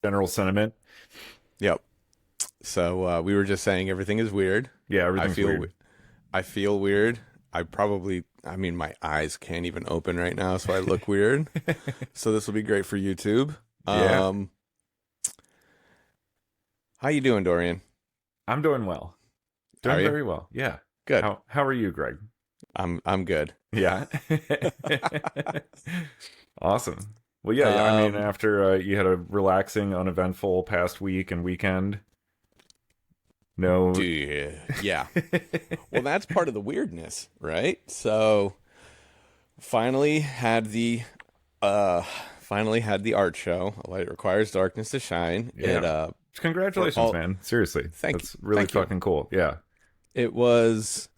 general sentiment. Yep. So we were just saying everything is weird. Yeah, I everything's feel weird. I feel weird. I mean, my eyes can't even open right now, so I look weird. So this will be great for YouTube. Yeah, Um, how you doing, Dorian? I'm doing well. Are Doing you? very well. Yeah. Good. How are you, Greg? I'm good. Yeah. Awesome. Well, yeah, I mean, Um, after you had a relaxing, uneventful past week and weekend, no. yeah. Well, that's part of the weirdness, right? So finally had the uh finally had the art show. Light requires darkness to shine. Yeah. For Congratulations, all man. Seriously. thank That's really thank you. fucking cool. Yeah. It was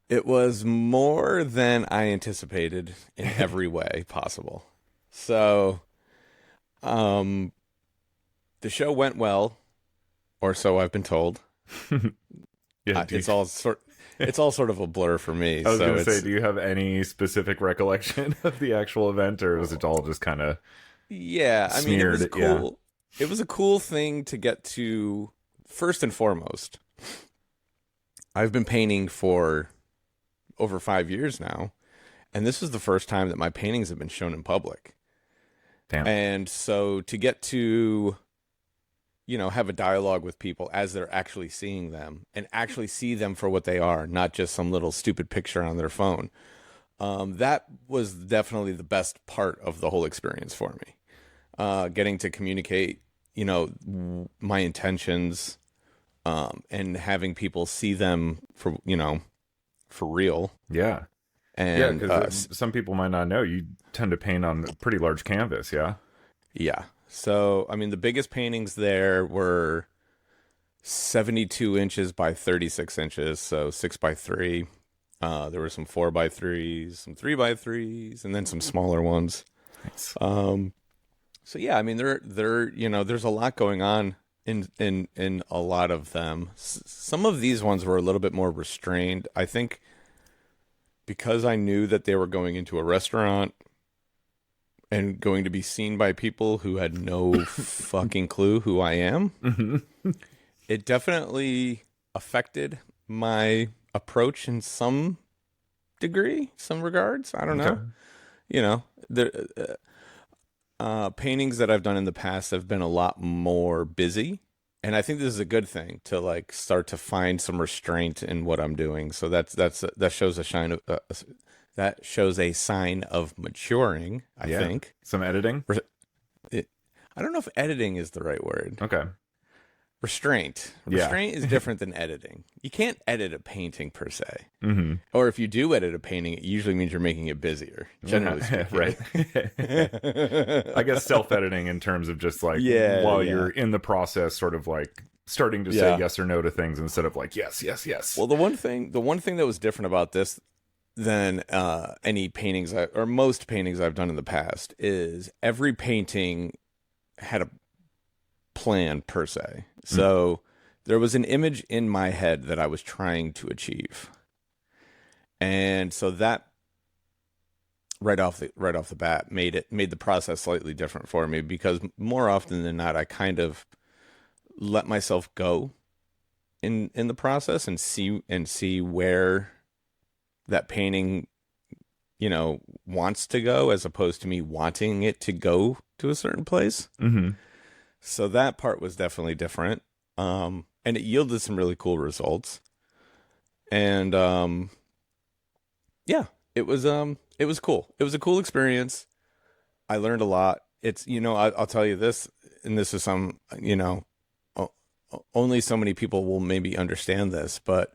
it was more than I anticipated in every way possible. So, um the show went well, or so I've been told. Yeah. It's all sort of a blur for me. I was So gonna say, it's do you have any specific recollection of the actual event, or was it all just kind of yeah, I mean, it was smeared? Yeah. cool. It was a cool thing to get to. First and foremost, I've been painting for over 5 years now, and this is the first time that my paintings have been shown in public. Damn. And so to get to, have a dialogue with people as they're actually seeing them and actually see them for what they are, not just some little stupid picture on their phone. That was definitely the best part of the whole experience for me. Getting to communicate, my intentions, and having people see them for real. Yeah. Yeah, And because some people might not know you tend to paint on a pretty large canvas. Yeah. yeah. So, I mean, the biggest paintings there were 72 inches by 36 inches, so 6 by 3. There were some 4 by 3s, some 3 by 3s, and then some smaller ones. Nice. So yeah, I mean, there's a lot going on in a lot of them. Some of these ones were a little bit more restrained. I think because I knew that they were going into a restaurant and going to be seen by people who had no fucking clue who I am, it definitely affected my approach in some degree, some regards. I don't Okay. know. There paintings that I've done in the past have been a lot more busy, and I think this is a good thing to like start to find some restraint in what I'm doing. So that shows a shine of that shows a sign of maturing, I Yeah. think. Some editing. It, I don't know if editing is the right word. Okay. Restraint. Yeah. Restraint is different than editing. You can't edit a painting per se. Mm-hmm. Or if you do edit a painting, it usually means you're making it busier, generally speaking. Right. I guess self-editing in terms of just like Yeah, while yeah. you're in the process, sort of like starting to say Yeah. yes or no to things instead of like yes, yes, yes. Well, the one thing that was different about this than any paintings or most paintings I've done in the past is every painting had a plan per se. So there was an image in my head that I was trying to achieve, and so that right off the bat made the process slightly different for me because more often than not I kind of let myself go in the process and see where that painting wants to go as opposed to me wanting it to go to a certain place. Mm-hmm. So that part was definitely different, and it yielded some really cool results. And yeah, it was cool. It was a cool experience. I learned a lot. I'll tell you this, and this is only so many people will maybe understand this, but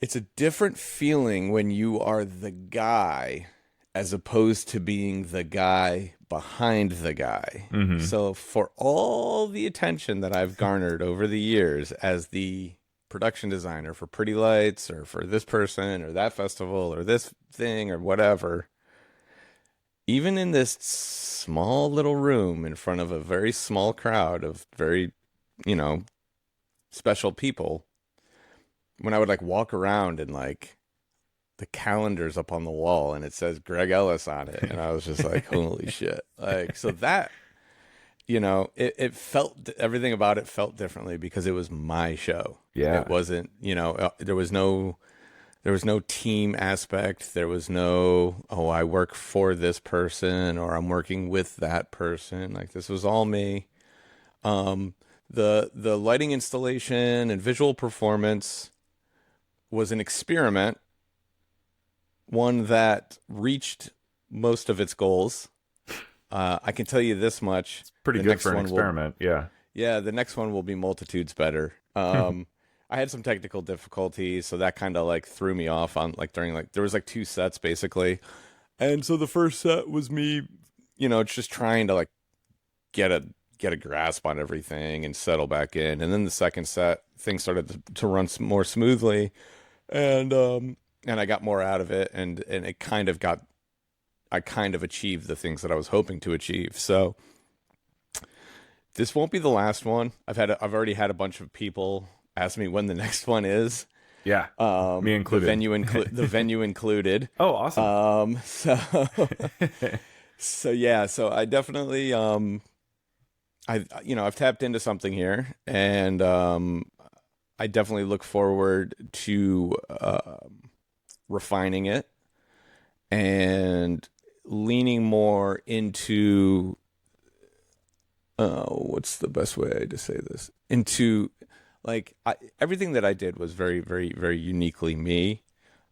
it's a different feeling when you are the guy as opposed to being the guy behind the guy. Mm-hmm. So for all the attention that I've garnered over the years as the production designer for Pretty Lights or for this person or that festival or this thing or whatever, even in this small little room in front of a very small crowd of very, special people, when I would like walk around and like the calendar's up on the wall and it says Greg Ellis on it, and I was just like, holy shit. Like, so it felt, everything about it felt differently because it was my show. Yeah. It wasn't, there was no team aspect. There was no, oh, I work for this person or I'm working with that person. Like, this was all me. The lighting installation and visual performance was an experiment, one that reached most of its goals. I can tell you this much. Pretty good for an experiment. Yeah. Yeah, the next one will be multitudes better. I had some technical difficulties, so that kind of like threw me off on like during like there was like 2 sets basically. And so the first set was me, just trying to like get a grasp on everything and settle back in. And then the second set, things started to run more smoothly, and I got more out of it, and it kind of got, I kind of achieved the things that I was hoping to achieve. So this won't be the last one. I've already had a bunch of people ask me when the next one is. Yeah, me included. The venue included. Oh, awesome. So yeah, so I definitely I've tapped into something here, and I definitely look forward to refining it and leaning more into what's the best way to say this? Into like everything that I did was very, very, very uniquely me,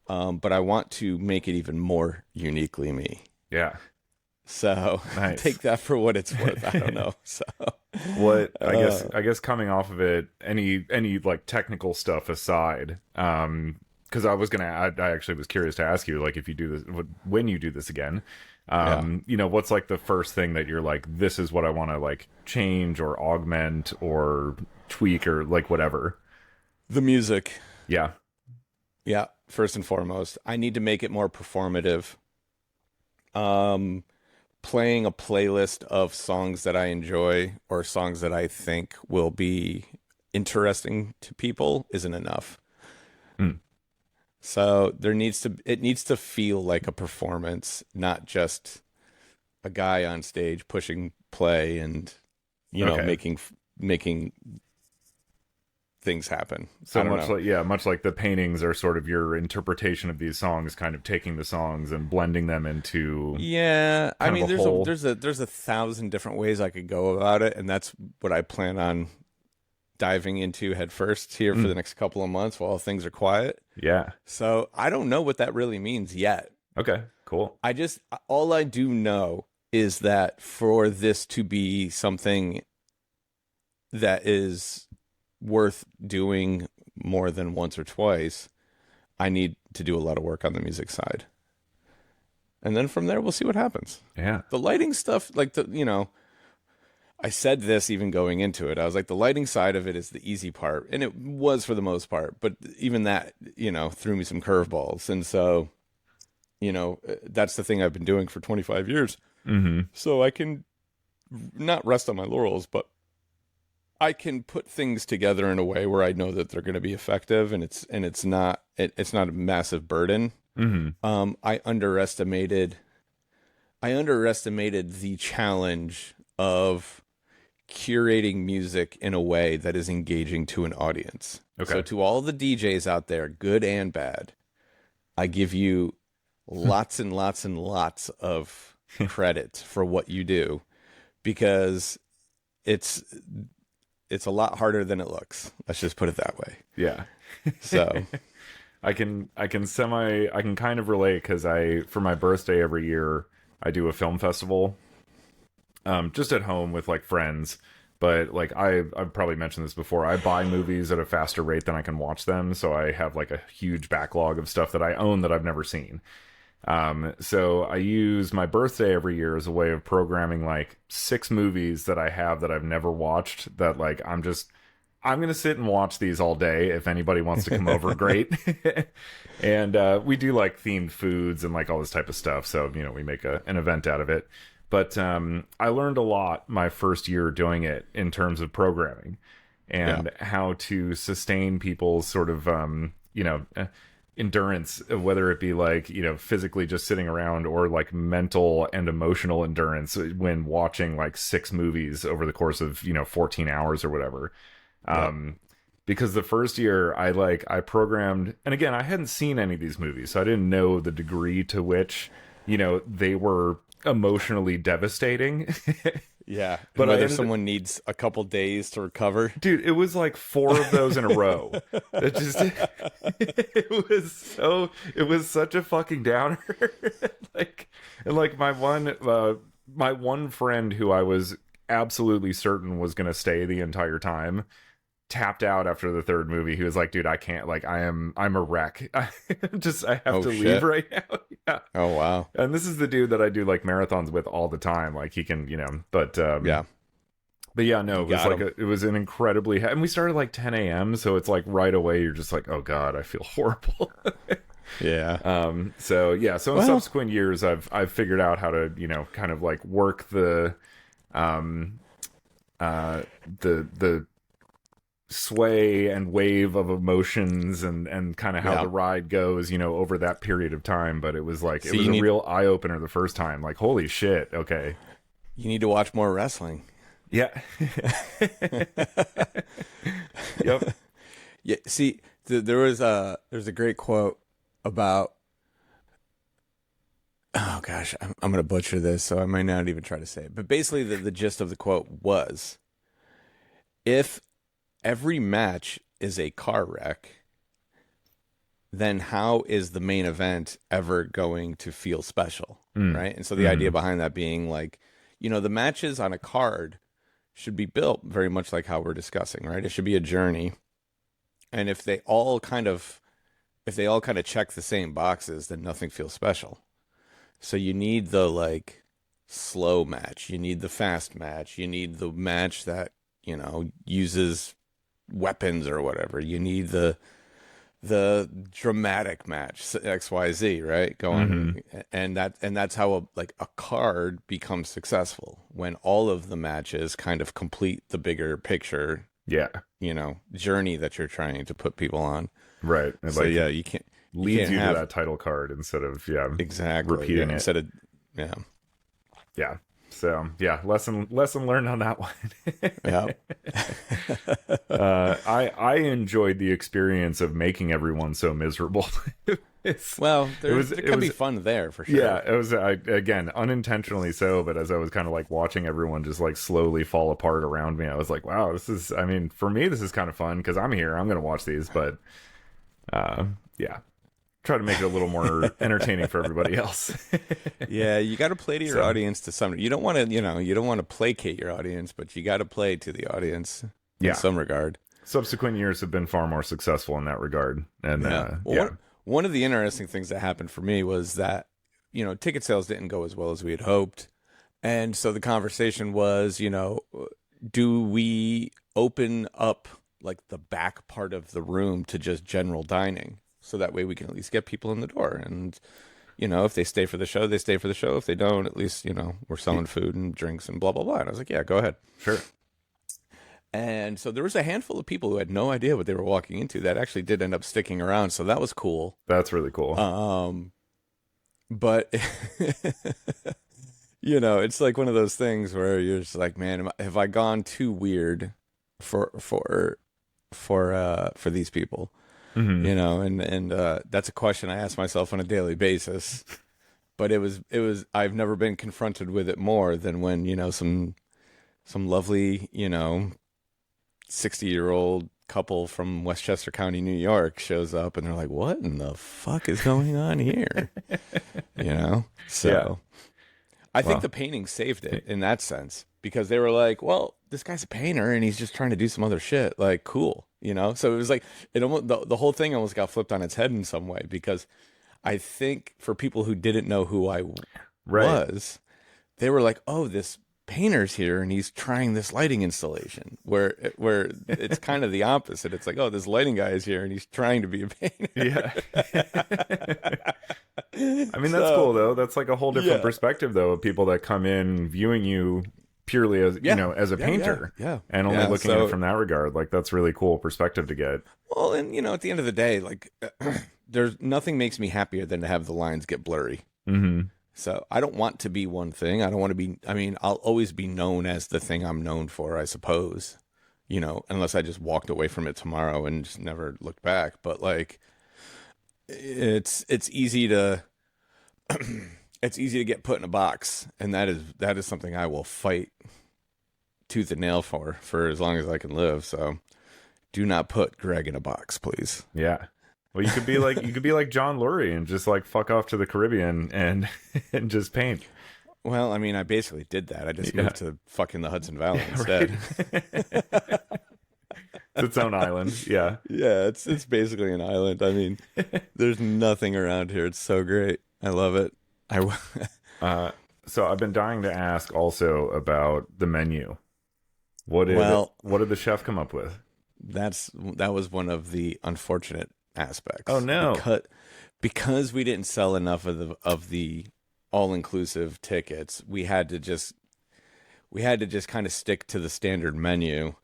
but I want to make it even more uniquely me. Yeah. So nice. Take that for what it's worth. I don't know. So what I guess coming off of it, any like technical stuff aside, because I actually was curious to ask you, like, if you do this, when you do this again, what's like the first thing that you're like, this is what I want to like change or augment or tweak or like whatever? The music. Yeah. Yeah. First and foremost, I need to make it more performative. Playing a playlist of songs that I enjoy or songs that I think will be interesting to people isn't enough. So it needs to feel like a performance, not just a guy on stage pushing play and making things happen. So much like the paintings are sort of your interpretation of these songs, kind of taking the songs and blending them into. Yeah, I mean, there's a 1,000 different ways I could go about it, and that's what I plan on diving into head first here for the next couple of months while things are quiet. Yeah. So I don't know what that really means yet. Okay, cool. All I do know is that for this to be something that is worth doing more than once or twice, I need to do a lot of work on the music side. And then from there, we'll see what happens. Yeah. The lighting stuff, like I said this even going into it. I was like, the lighting side of it is the easy part. And it was for the most part. But even that, threw me some curveballs. And so, that's the thing I've been doing for 25 years. Mm-hmm. So I can not rest on my laurels, but I can put things together in a way where I know that they're going to be effective, and it's not a massive burden. Mm-hmm. I underestimated the challenge of curating music in a way that is engaging to an audience. Okay. So to all the DJs out there, good and bad, I give you lots and lots and lots of credit for what you do, because it's a lot harder than it looks. Let's just put it that way. Yeah. So I can kind of relate, because for my birthday every year, I do a film festival, just at home with like friends. But like I've probably mentioned this before, I buy movies at a faster rate than I can watch them. So I have like a huge backlog of stuff that I own that I've never seen. So I use my birthday every year as a way of programming like 6 movies that I have that I've never watched, that like I'm going to sit and watch these all day. If anybody wants to come over, great. And we do like themed foods and like all this type of stuff. So, we make an event out of it. But I learned a lot my first year doing it in terms of programming and how to sustain people's sort of, endurance, whether it be like, you know, physically just sitting around, or like mental and emotional endurance when watching like 6 movies over the course of, you know, 14 hours or whatever. Um, because the first year I programmed, and again, I hadn't seen any of these movies, so I didn't know the degree to which, you know, they were emotionally devastating. Yeah, But whether someone needs a couple days to recover. Dude, it was like 4 of those in a row. It just it was such a fucking downer. like and like my one friend who I was absolutely certain was going to stay the entire time tapped out after the 3rd movie. He was like, dude, I can't, like, I'm a wreck. I have to leave right now. Yeah. Oh wow. And this is the dude that I do like marathons with all the time. Like he can, you know, but yeah. But yeah, no, it was like it was an incredibly, and we started like 10 a.m. So it's like right away you're just like, oh God, I feel horrible. Yeah. So yeah, so in subsequent years I've figured out how to, you know, kind of like work the sway and wave of emotions and kind of how the ride goes, you know, over that period of time. But it was like, it was a real eye opener the first time. Like, holy shit. Okay. You need to watch more wrestling. Yeah. Yep. Yeah. See, there's a great quote about, oh gosh, I'm going to butcher this, so I might not even try to say it. But basically the gist of the quote was, if every match is a car wreck, then how is the main event ever going to feel special? Right? And so the idea behind that being like, you know, the matches on a card should be built very much like how we're discussing, right? It should be a journey. And if they all kind of check the same boxes, then nothing feels special. So you need the like slow match, you need the fast match, you need the match that, you know, uses weapons or whatever. You need the dramatic match, XYZ, right? Going and that's how a card becomes successful, when all of the matches kind of complete the bigger picture. Yeah. You know, journey that you're trying to put people on. Right. And so like, yeah, you can't leads you to that title card instead of exactly repeating it. Instead of yeah. So yeah, lesson learned on that one. Yeah. I enjoyed the experience of making everyone so miserable. It can be fun there for sure. Yeah, it was again unintentionally so, but as I was kind of like watching everyone just like slowly fall apart around me, I was like, wow, this is. I mean, for me, this is kind of fun because I'm here. I'm going to watch these, but yeah. Try to make it a little more entertaining for everybody else. Yeah, you got to play to your audience to some. You don't want to placate your audience, but you got to play to the audience in some regard. Subsequent years have been far more successful in that regard, and one of the interesting things that happened for me was that, you know, ticket sales didn't go as well as we had hoped, and so the conversation was, you know, do we open up like the back part of the room to just general dining? So that way we can at least get people in the door. And, you know, if they stay for the show, they stay for the show. If they don't, at least, you know, we're selling food and drinks and blah, blah, blah. And I was like, yeah, go ahead. Sure. And so there was a handful of people who had no idea what they were walking into that actually did end up sticking around. So that was cool. That's really cool. But, you know, it's like one of those things where you're just like, man, have I gone too weird for these people? You know, and that's a question I ask myself on a daily basis, but it was, I've never been confronted with it more than when, you know, some lovely, you know, 60-year-old couple from Westchester County, New York shows up and they're like, what in the fuck is going on here? You know? So I think the painting saved it in that sense, because they were like, well, this guy's a painter and he's just trying to do some other shit. Like, cool. You know, so it was like it almost the whole thing almost got flipped on its head in some way, because I think for people who didn't know who I was, they were like, "Oh, this painter's here and he's trying this lighting installation." Where it's kind of the opposite. It's like, "Oh, this lighting guy is here and he's trying to be a painter." Yeah. I mean, that's cool though. That's like a whole different perspective though, of people that come in viewing you purely as you know, as a painter, and only looking at it from that regard. Like, that's really cool perspective to get. Well, and you know, at the end of the day, like there's nothing makes me happier than to have the lines get blurry. Mm-hmm. So I don't want to be one thing. I don't want to be, I mean, I'll always be known as the thing I'm known for, I suppose, you know, unless I just walked away from it tomorrow and just never looked back. But like, it's easy to, it's easy to get put in a box. And that is something I will fight tooth and nail for as long as I can live. So do not put Greg in a box, please. Yeah. Well, you could be like John Lurie and just like fuck off to the Caribbean and and just paint. Well, I mean, I basically did that. I just moved to fucking the Hudson Valley instead. It's its own island. Yeah. Yeah, it's basically an island. I mean, there's nothing around here. It's so great. I love it. So I've been dying to ask also about the menu. What did the chef come up with? That was one of the unfortunate aspects. Oh no. Because we didn't sell enough of the all-inclusive tickets, we had to just kind of stick to the standard menu,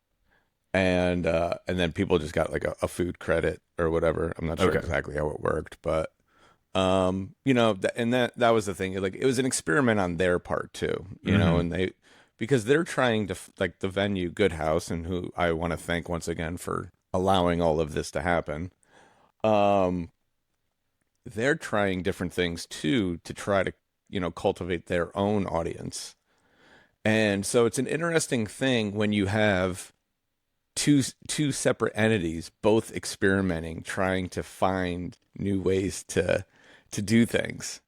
and then people just got like a food credit or whatever. I'm not sure exactly how it worked, but you know, that was the thing. Like, it was an experiment on their part too, you know, and because they're trying to, like, the venue Good House, and who I want to thank once again for allowing all of this to happen. They're trying different things too to try to, you know, cultivate their own audience. And so it's an interesting thing when you have two separate entities both experimenting, trying to find new ways to do things.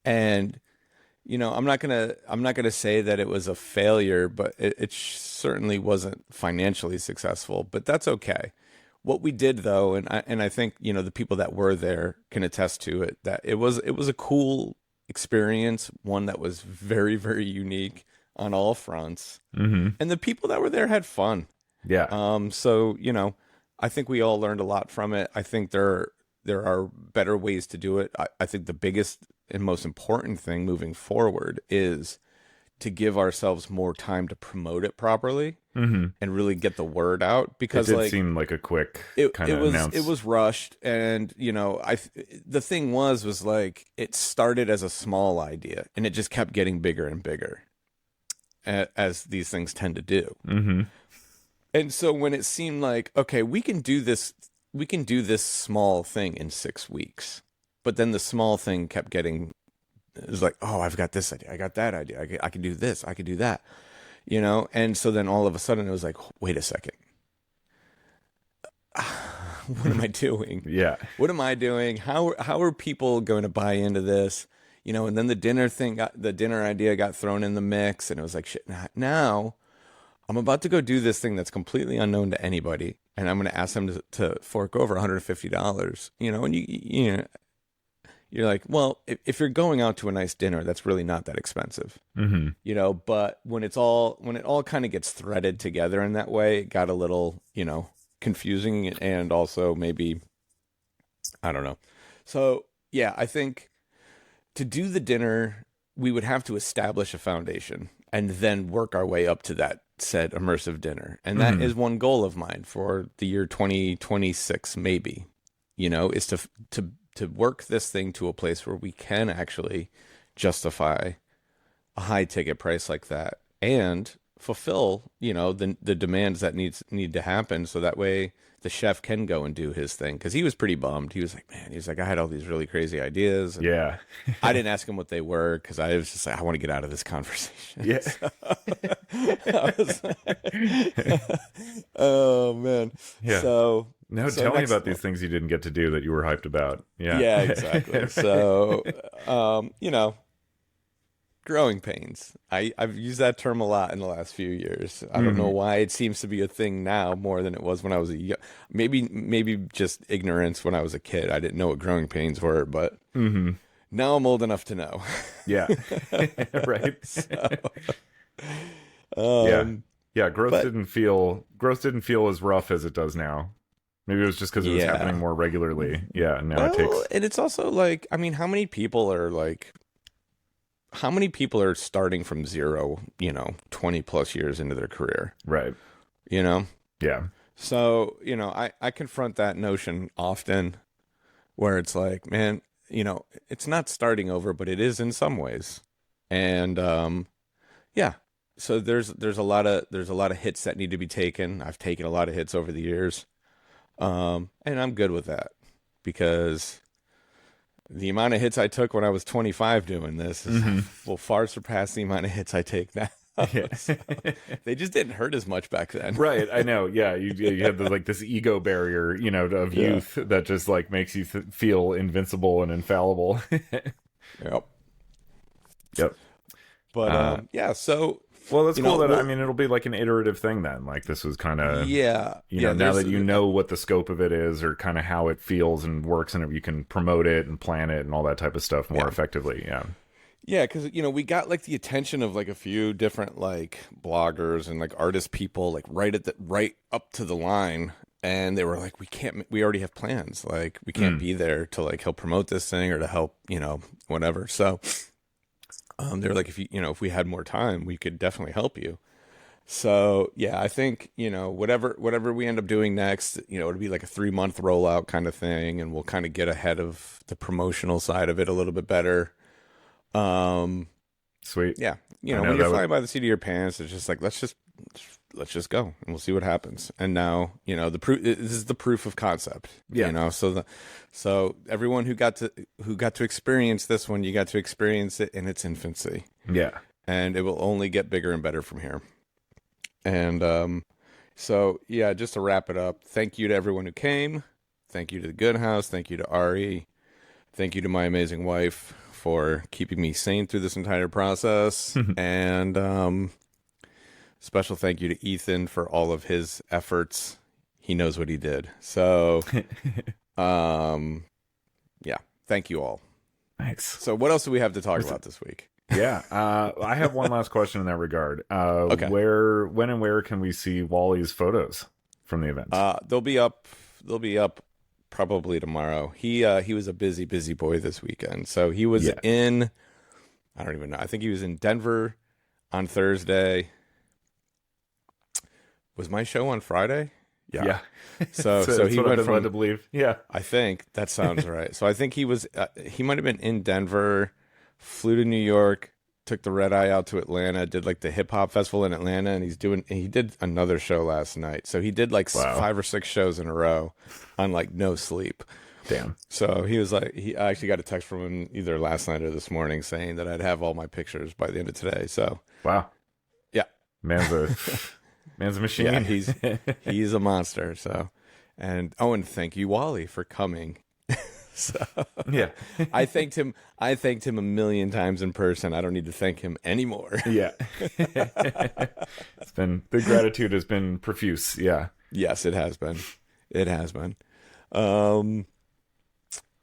And you know, I'm not gonna say that it was a failure, but it certainly wasn't financially successful. But that's okay. What we did though, and I think, you know, the people that were there can attest to it, that it was a cool experience, one that was very, very unique on all fronts, and the people that were there had fun. Yeah. So, you know, I think we all learned a lot from it. I think there are better ways to do it. I think the biggest and most important thing moving forward is to give ourselves more time to promote it properly and really get the word out, because it did seem like a quick kind of announce. It was rushed, and you know, the thing was like, it started as a small idea and it just kept getting bigger and bigger, as these things tend to do. And so when it seemed like, okay, we can do this small thing in 6 weeks, but then the small thing kept getting, it was like, oh, I've got this idea, I got that idea, I can do this, I can do that, you know? And so then all of a sudden it was like, wait a second. What am I doing? Yeah. What am I doing? How are people going to buy into this? You know, and then the dinner idea got thrown in the mix, and it was like, shit, now I'm about to go do this thing that's completely unknown to anybody, and I'm going to ask them to fork over $150, you know, and you know, you're like, well, if you're going out to a nice dinner, that's really not that expensive, you know. But when it all kind of gets threaded together in that way, it got a little, you know, confusing, and also maybe, I don't know. So yeah, I think to do the dinner, we would have to establish a foundation and then work our way up to that said immersive dinner. And that is one goal of mine for the year 2026, maybe, you know, is to work this thing to a place where we can actually justify a high ticket price like that and fulfill, you know, the demands that need to happen, so that way the chef can go and do his thing. Because he was pretty bummed. He was like, man, I had all these really crazy ideas. And yeah. I didn't ask him what they were, because I was just like, I want to get out of this conversation. Yeah. So, I was like, oh man. Yeah. So no, tell me about these things you didn't get to do that you were hyped about. Yeah. Yeah, exactly. Right. So, you know, growing pains. I've used that term a lot in the last few years. I don't know why it seems to be a thing now more than it was when I was maybe just ignorance when I was a kid. I didn't know what growing pains were, but now I'm old enough to know. Yeah. Right. So, yeah. Growth didn't feel as rough as it does now. Maybe it was just because it was happening more regularly. Yeah. Now it takes. And it's also like, I mean, how many people are starting from zero, you know, 20 plus years into their career? Right. You know? Yeah. So, I confront that notion often where it's like, man, it's not starting over, but it is in some ways. And yeah. So there's a lot of hits that need to be taken. I've taken a lot of hits over the years. And I'm good with that because the amount of hits I took when I was 25 doing this will far surpass the amount of hits I take now. Yeah. So, they just didn't hurt as much back then. Right, I know. Yeah, you have like this ego barrier, of Yeah. youth that just like makes you feel invincible and infallible. Yep. Yep. But yeah, so Well, that's you cool. know, That I we'll- mean, it'll be like an iterative thing then. Like this was kind of, yeah, yeah. now there's- that you know what the scope of it is, or kind of how it feels and works, and you can promote it and plan it and all that type of stuff more Yeah. effectively. Yeah. Yeah, because we got like the attention of like a few different like bloggers and like artist people like right up to the line, and they were like, we already have plans, like we can't be there to like help promote this thing or to help whatever. So they were like, if we had more time, we could definitely help you. So yeah, I think whatever we end up doing next, it'll be like a 3-month rollout kind of thing, and we'll kind of get ahead of the promotional side of it a little bit better. Sweet. Yeah, I know when you're that flying by the seat of your pants, it's just like let's just go and we'll see what happens. And now the proof. This is the proof of concept. Yeah. So everyone who got to experience this one, you got to experience it in its infancy, Yeah. and it will only get bigger and better from here. And so yeah, just to wrap it up, thank you to everyone who came. Thank you to the Good House. Thank you to Ari. Thank you to my amazing wife for keeping me sane through this entire process. And special thank you to Ethan for all of his efforts. He knows what he did. So, yeah, thank you all. Nice. So what else do we have to talk about this week? Yeah. I have one last question in that regard. Okay. When and where can we see Wally's photos from the event? They'll be up probably tomorrow. He was a busy boy this weekend. So he was Yeah. in, I don't even know. I think he was in Denver on Thursday. Was my show on Friday? Yeah. So That's he what I've went been from, led to believe. Yeah. I think that sounds right. So I think he might have been in Denver, flew to New York, took the red eye out to Atlanta, did like the hip hop festival in Atlanta, and he did another show last night. So he did like Wow. 5 or 6 shows in a row on like no sleep. Damn. So he was like, I actually got a text from him either last night or this morning saying that I'd have all my pictures by the end of today. So Wow. yeah, Man's a machine. yeah, he's a monster. So, and thank you, Wally, for coming. So Yeah. I thanked him a million times in person. I don't need to thank him anymore. Yeah. The gratitude has been profuse. Yeah. Yes, it has been. It has been.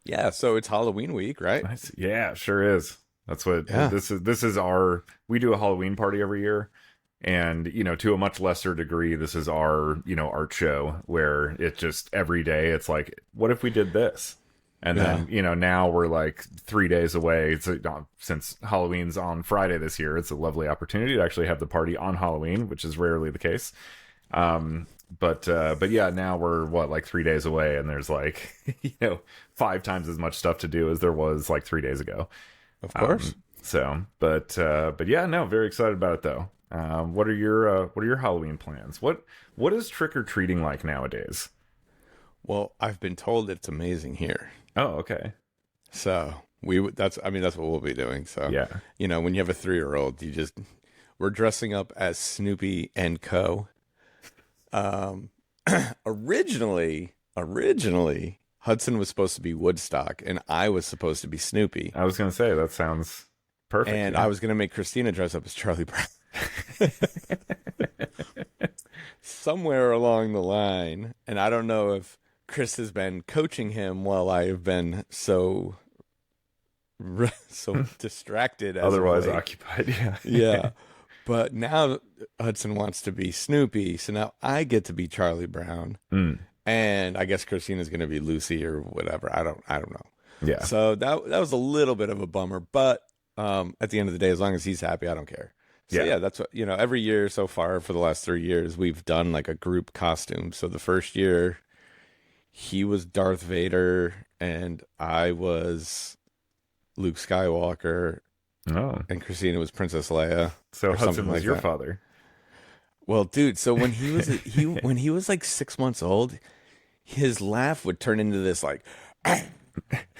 Yeah, so it's Halloween week, right? Nice. Yeah, sure is. That's what Yeah. this is we do a Halloween party every year. And, to a much lesser degree, this is our, art show where it just every day it's like, what if we did this? And then, now we're like 3 days away. Since Halloween's on Friday this year, it's a lovely opportunity to actually have the party on Halloween, which is rarely the case. But yeah, now we're like 3 days away, and there's like, 5 times as much stuff to do as there was like 3 days ago. Of course. But yeah, no, very excited about it though. What are your Halloween plans? What is trick or treating like nowadays? Well, I've been told it's amazing here. Oh, okay. So that's what we'll be doing. So Yeah. when you have a 3-year-old, we're dressing up as Snoopy and Co. Originally, Hudson was supposed to be Woodstock, and I was supposed to be Snoopy. I was gonna say that sounds perfect. And yeah. I was going to make Christina dress up as Charlie Brown. Somewhere along the line, and I don't know if Chris has been coaching him while I have been so distracted. As of otherwise late. occupied. Yeah. Yeah. But now Hudson wants to be Snoopy, so now I get to be Charlie Brown. Mm. And I guess Christina's going to be Lucy or whatever. I don't know. Yeah. So that was a little bit of a bummer, but at the end of the day, as long as he's happy, I don't care. So Yeah. yeah, that's what, every year so far for the last 3 years, we've done like a group costume. So the first year he was Darth Vader and I was Luke Skywalker Oh, and Christina was Princess Leia so or Hudson something was like your that. father. Well, dude, so when he was like 6 months old, his laugh would turn into this like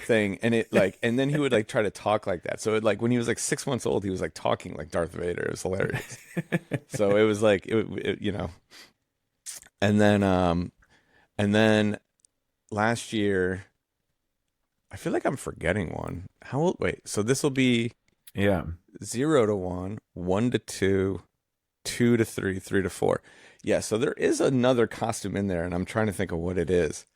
thing, and and then he would like try to talk like that. So like when he was like 6 months old, he was like talking like Darth Vader. It was hilarious. So it was like and then last year, I feel like I'm forgetting one. How old? Wait, so this will be Yeah. 0 to 1, 1 to 2, 2 to 3, 3 to 4. Yeah, so there is another costume in there, and I'm trying to think of what it is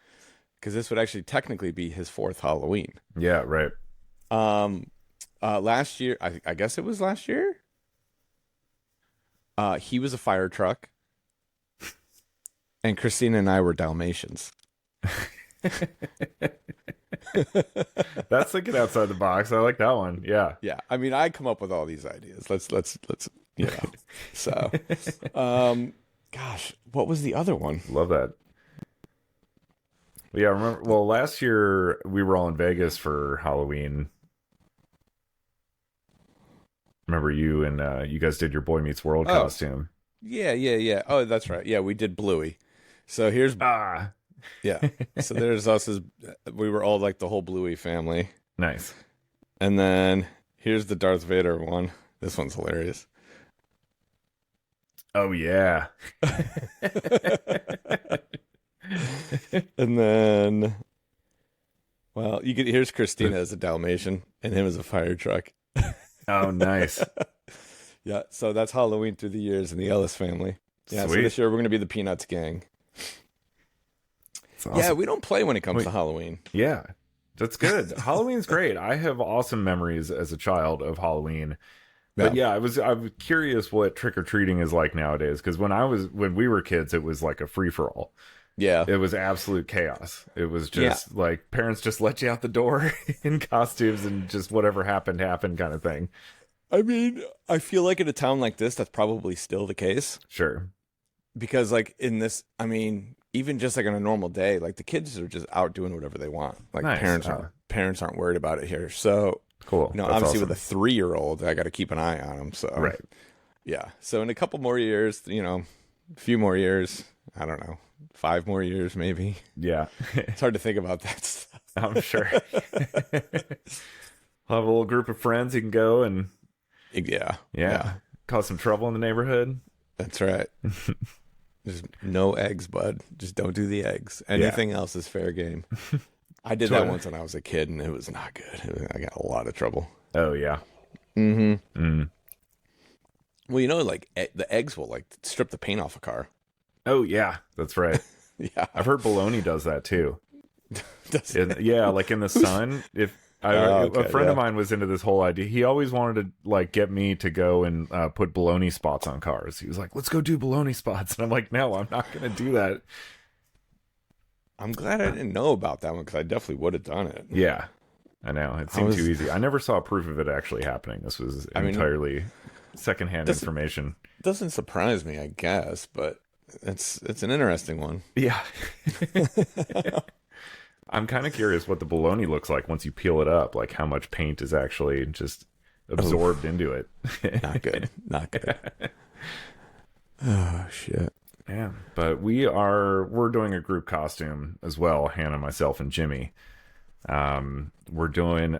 because this would actually technically be his fourth Halloween. Yeah, right. Last year, I guess it was last year. He was a fire truck, and Christina and I were Dalmatians. That's thinking outside the box. I like that one. Yeah. Yeah, I mean, I come up with all these ideas. Let's So, gosh, what was the other one? Love that. Yeah, remember, well, last year we were all in Vegas for Halloween. Remember you and you guys did your Boy Meets World Oh. costume. Yeah. Oh, that's right. Yeah, we did Bluey. So here's Ah, yeah. So there's us as we were all like the whole Bluey family, nice. and then here's the Darth Vader one. This one's hilarious. Oh yeah. And then, well, here's Christina as a Dalmatian and him as a fire truck. Oh, nice. Yeah, so that's Halloween through the years in the Ellis family. Yeah, so Sweet. this year we're gonna be the Peanuts gang. That's awesome. Yeah, we don't play when it comes Wait. to Halloween. Yeah, that's good. Halloween's great. I have awesome memories as a child of Halloween. But yeah, I was curious what trick or treating is like nowadays because when we were kids, it was like a free for all. Yeah. It was absolute chaos. It was just like parents just let you out the door in costumes and just whatever happened kind of thing. I mean, I feel like in a town like this, that's probably still the case. Sure. Because like in this, I mean, even just like on a normal day, like the kids are just out doing whatever they want. Like Nice. parents aren't worried about it here. So, Cool. That's awesome. obviously with a 3-year-old, I got to keep an eye on him. So, Right. Yeah. So in a couple more years, a few more years, I don't know, 5 more years maybe. Yeah. It's hard to think about that stuff. I'm sure. I'll have a little group of friends you can go and Yeah. cause some trouble in the neighborhood. That's right. Just no eggs, bud. Just don't do the eggs. Anything else is fair game. I did that once when I was a kid, and it was not good. I got a lot of trouble. Oh yeah. Mm-hmm. Mm. Well, like the eggs will like strip the paint off a car. Oh yeah, that's right. Yeah. I've heard bologna does that too. Does Yeah, like in the sun. If okay, a friend yeah. of mine was into this whole idea, he always wanted to like get me to go and put bologna spots on cars. He was like, "Let's go do bologna spots," and I'm like, "No, I'm not going to do that." I'm glad I didn't know about that one because I definitely would have done it. Yeah, I know it seemed too easy. I never saw proof of it actually happening. This was entirely secondhand information. Doesn't surprise me, I guess, but it's an interesting one. Yeah. I'm kind of curious what the bologna looks like once you peel it up, like how much paint is actually just absorbed into it. Not good. Not good. Oh shit. Yeah, but we're doing a group costume as well, Hannah, myself, and Jimmy. We're doing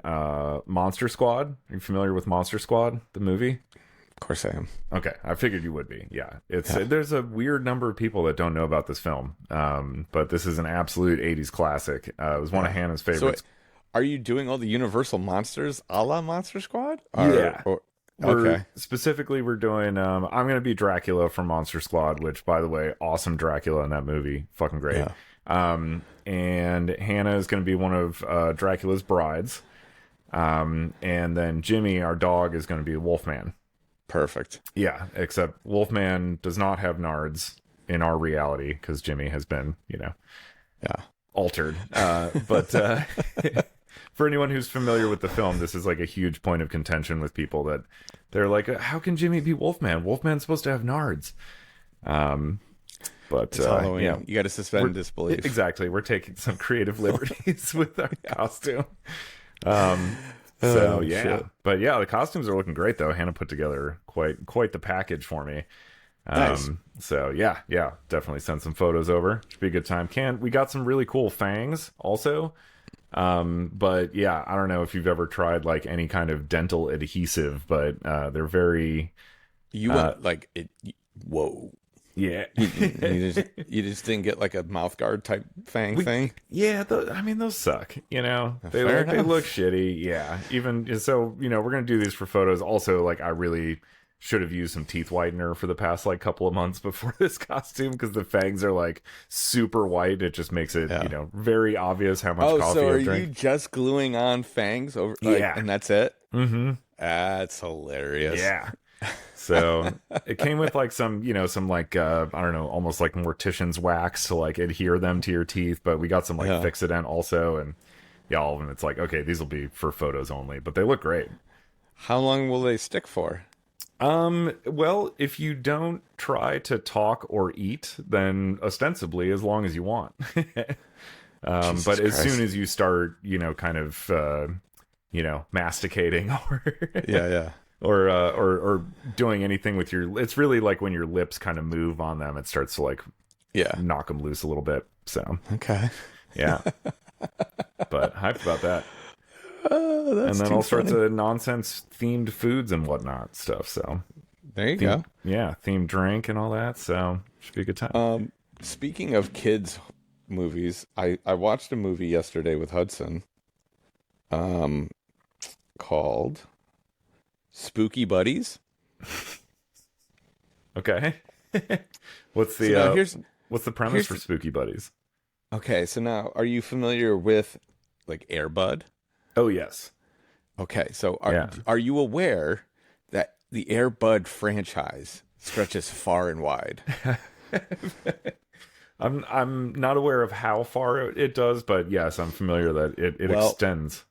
Monster Squad. Are you familiar with Monster Squad, the movie? Of course I am. Okay, I figured you would be. Yeah, there's a weird number of people that don't know about this film, but this is an absolute '80s classic. It was one of Hannah's favorites. So, are you doing all the Universal monsters a la Monster Squad? Yeah. Okay. Specifically, we're doing. I'm going to be Dracula from Monster Squad, which, by the way, awesome Dracula in that movie, fucking great. Yeah. And Hannah is going to be one of Dracula's brides, and then Jimmy, our dog, is going to be Wolfman. Perfect. Yeah, except Wolfman does not have nards in our reality because Jimmy has been, Yeah. altered. But For anyone who's familiar with the film, this is like a huge point of contention with people that they're like, how can Jimmy be Wolfman? Wolfman's supposed to have nards. But It's Halloween. yeah, You got to suspend disbelief. exactly. We're taking some creative liberties with our costume. So yeah, shit. but yeah, the costumes are looking great though. Hannah put together quite the package for me. Nice. So yeah, definitely send some photos over. Should be a good time. We got some really cool fangs also. But yeah, I don't know if you've ever tried like any kind of dental adhesive, but they're very You went like it. Whoa. yeah. You just didn't get like a mouth guard type fang thing. Yeah, I mean those suck. You know, they Fair they enough. look shitty. Yeah, even so, you know, we're gonna do these for photos. Also, like I really should have used some teeth whitener for the past like couple of months before this costume because the fangs are like super white. It just makes it Yeah. you know very obvious how much Oh, coffee so are I you drink. just gluing on fangs over? Yeah. and that's it. Mm-hmm. That's hilarious. Yeah. So it came with like some, you know, some like I don't know, almost like mortician's wax to like adhere them to your teeth. But we got some like Yeah. Fixodent also, and yeah, all of them. It's like okay, these will be for photos only, but they look great. How long will they stick for? Well, if you don't try to talk or eat, then ostensibly as long as you want. Jesus But as Christ. soon as you start, you know, kind of, you know, masticating or Yeah. or doing anything with it's really like when your lips kind of move on them, it starts to like Yeah. knock them loose a little bit. So Okay. yeah, but hyped about that. Oh, And that's then too all sorts funny. of nonsense themed foods and whatnot stuff. So There you go. yeah, themed drink and all that. So should be a good time. Speaking of kids movies, I watched a movie yesterday with Hudson, called Spooky Buddies. Okay. What's the So now what's the premise here's for the- Spooky Buddies? okay. So now, are you familiar with like Air Bud? Oh yes. Okay, so Yeah. are you aware that the Air Bud franchise stretches far and wide? I'm not aware of how far it does, but yes, I'm familiar that it Well- extends.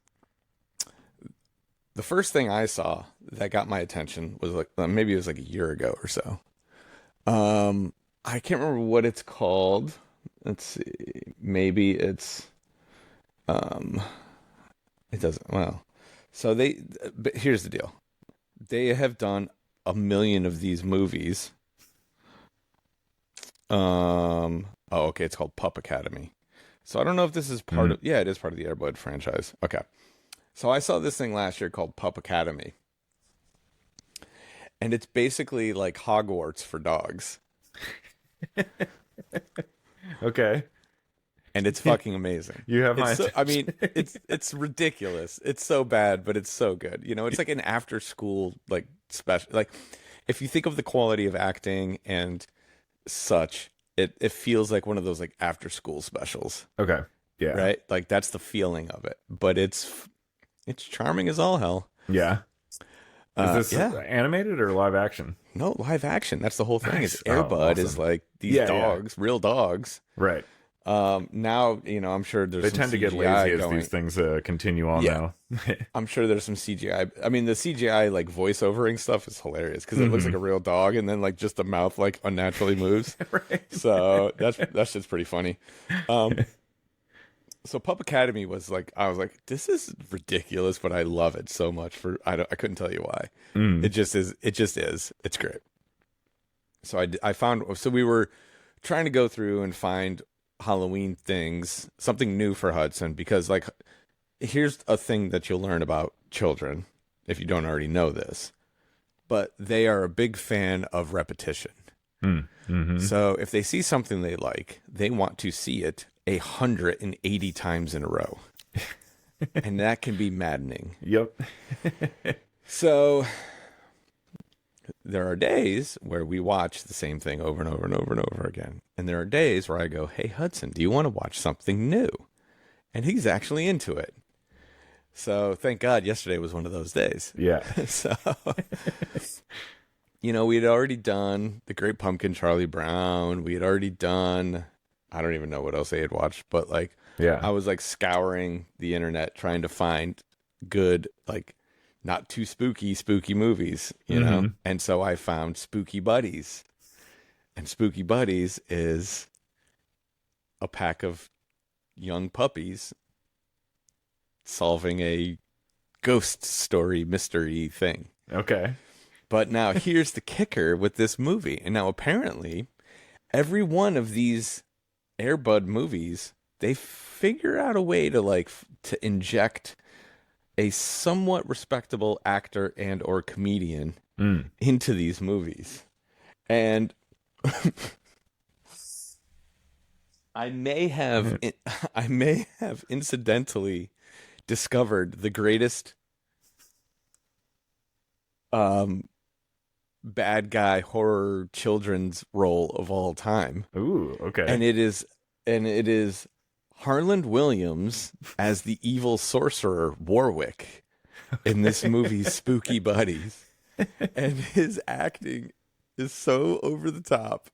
The first thing I saw that got my attention was like maybe it was like a year ago or so. I can't remember what it's called. Let's see. Maybe it's it doesn't well. So but here's the deal. They have done a million of these movies. Oh, okay, it's called Pup Academy. So I don't know if this is part of it is part of the Air Bud franchise. Okay. So I saw this thing last year called Pup Academy. And it's basically like Hogwarts for dogs. Okay. And it's fucking amazing. You have my I mean, it's ridiculous. It's so bad, but it's so good. You know, it's like an after school like special like if you think of the quality of acting and such, it feels like one of those like after school specials. Okay. Yeah. Right? Like that's the feeling of it. But it's charming as all hell. Yeah. Is this yeah. animated or live action? No, live action. That's the whole thing. Nice. Is Air Oh, Bud awesome. is like these Yeah, yeah. dogs, real dogs. Right. Now, you know, I'm sure there's They some tend to get CGI lazy as going. these things continue on Yeah. now. I'm sure there's some CGI. I mean, the CGI like voiceovering stuff is hilarious because it looks like a real dog, and then like just the mouth like unnaturally moves. Right. So that shit's pretty funny. So Pup Academy was like, I was like, this is ridiculous, but I love it so much. I couldn't tell you why. It just is. It just is. It's great. So I found. So we were trying to go through and find Halloween things, something new for Hudson, because like, here's a thing that you'll learn about children if you don't already know this, but they are a big fan of repetition. So if they see something they like, they want to see it 180 times in a row. And that can be maddening. Yep. So there are days where we watch the same thing over and over and over and over again. And there are days where I go, hey, Hudson, do you want to watch something new? And he's actually into it. So thank God yesterday was one of those days. Yeah. So, you know, we had already done The Great Pumpkin, Charlie Brown. We had already done, I don't even know what else they had watched, but like Yeah. I was like scouring the internet trying to find good, like not too spooky movies, you know? Mhm. And so I found Spooky Buddies. And Spooky Buddies is a pack of young puppies solving a ghost story mystery thing. Okay. But now here's the kicker with this movie. And now apparently every one of these Air Bud movies, they figure out a way to to inject a somewhat respectable actor and or comedian Mm. into these movies. And I may have incidentally discovered the greatest um bad guy horror children's role of all time. Ooh, okay. And it is Harland Williams as the evil sorcerer Warwick in this movie Spooky Buddies. And his acting is so over the top.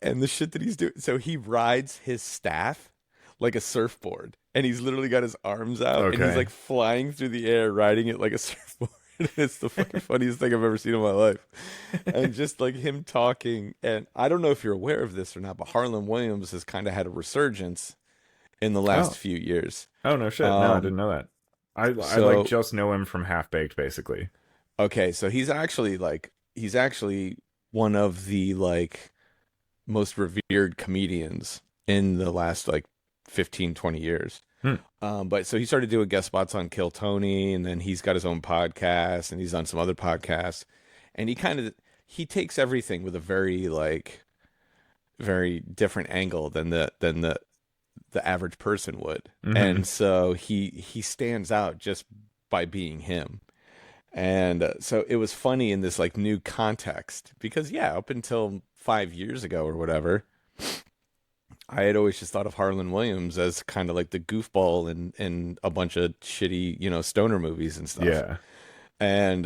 And the shit that he's doing. So he rides his staff like a surfboard. And he's literally got his arms out. And he's Okay. like flying through the air, riding it like a surfboard. It's the fucking funniest thing I've ever seen in my life. And just like him talking. And I don't know if you're aware of this or not, but Harlan Williams has kind of had a resurgence in the last Oh. few years. Oh, no shit. No, I didn't know that. I so- like just know him from Half Baked, basically. Okay, so he's actually one of the like most revered comedians in the last like 15, 20 years. But so he started doing guest spots on Kill Tony, and then he's got his own podcast, and he's on some other podcasts, and he takes everything with a very different angle than the average person would. Mhm. And so he stands out just by being him. And so it was funny in this like new context because up until 5 years ago or whatever, I had always just thought of Harlan Williams as kind of like the goofball in a bunch of shitty, stoner movies and stuff. Yeah. And